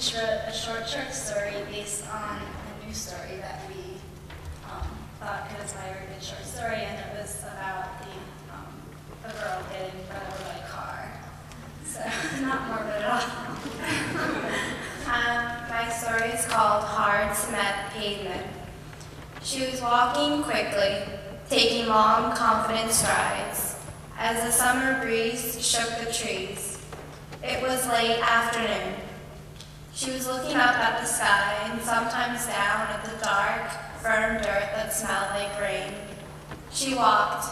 each wrote a short story based on a news story that we thought could inspire a good short story, and it was about a girl getting run over by a car. So, not morbid at all. My story is called Hard Cement Pavement. She was walking quickly, taking long, confident strides, as the summer breeze shook the trees. It was late afternoon. She was looking up at the sky and sometimes down at the dark, firm dirt that smelled like rain. She walked,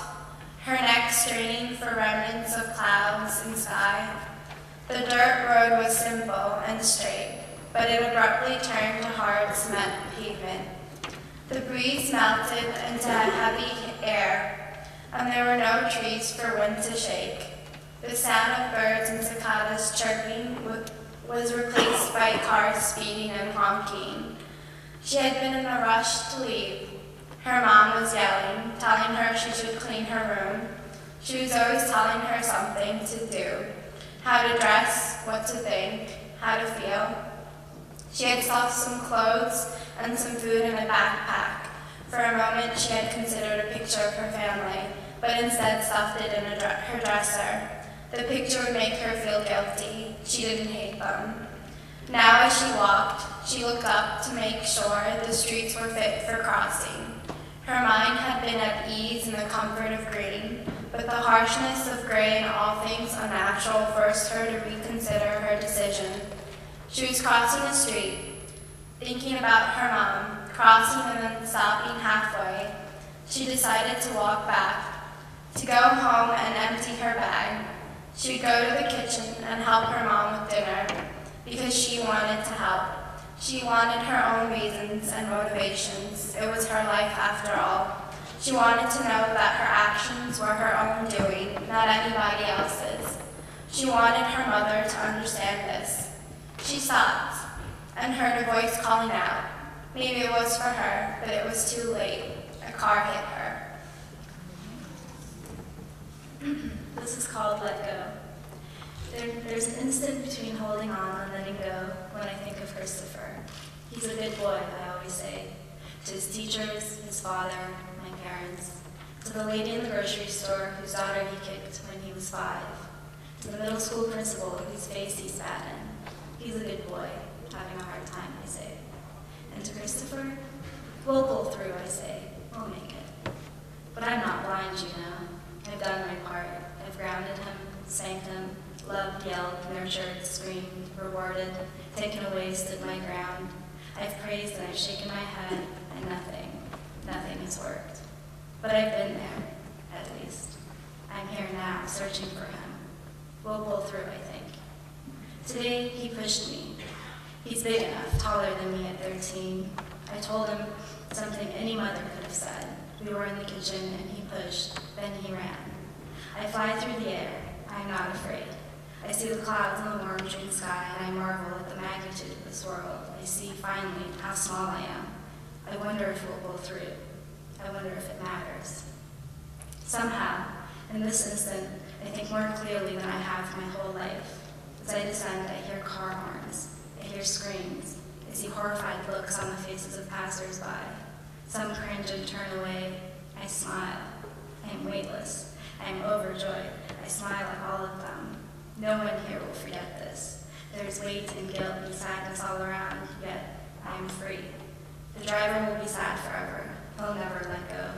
her neck straining for remnants of clouds and sky. The dirt road was simple and straight, but it abruptly turned to hard cement pavement. The breeze melted into a heavy air, and there were no trees for wind to shake. The sound of birds and cicadas chirping was replaced by cars speeding and honking. She had been in a rush to leave. Her mom was yelling, telling her she should clean her room. She was always telling her something to do, how to dress, what to think, how to feel. She had stuffed some clothes and some food in a backpack. For a moment, she had considered a picture of her family, but instead stuffed it in her dresser. The picture would make her feel guilty. She didn't hate them. Now as she walked, she looked up to make sure the streets were fit for crossing. Her mind had been at ease in the comfort of green, but the harshness of gray and all things unnatural forced her to reconsider her decision. She was crossing a street, thinking about her mom, crossing and then stopping halfway. She decided to walk back, to go home and empty her bag. She would go to the kitchen and help her mom with dinner, because she wanted to help. She wanted her own reasons and motivations. It was her life after all. She wanted to know that her actions were her own doing, not anybody else's. She wanted her mother to understand this. She stopped and heard a voice calling out. Maybe it was for her, but it was too late. A car hit her. This is called Let Go. There's an instant between holding on and letting go when I think of Christopher. He's a good boy, I always say. To his teachers, his father, my parents. To the lady in the grocery store whose daughter he kicked when he was 5. To the middle school principal whose face he spat in. He's a good boy, having a hard time, I say. And to Christopher, we'll pull through, I say. We'll make it. But I'm not blind, you know. I've done my part. I've grounded him, spanked him, loved, yelled, nurtured, screamed, rewarded, taken away, stood my ground. I've praised and I've shaken my head, and nothing has worked. But I've been there, at least. I'm here now, searching for him. We'll pull through, I think. Today, he pushed me. He's big enough, taller than me at 13. I told him something any mother could have said. We were in the kitchen, and he pushed, then he ran. I fly through the air. I am not afraid. I see the clouds in the warm June sky, and I marvel at the magnitude of this world. I see, finally, how small I am. I wonder if we'll pull through. I wonder if it matters. Somehow, in this instant, I think more clearly than I have my whole life. As I descend, I hear car horns. I hear screams. I see horrified looks on the faces of passers-by. Some cringe and turn away. I smile. I am weightless. I am overjoyed. I smile at all of them. No one here will forget this. There's weight and guilt and sadness all around, yet I am free. The driver will be sad forever. He'll never let go.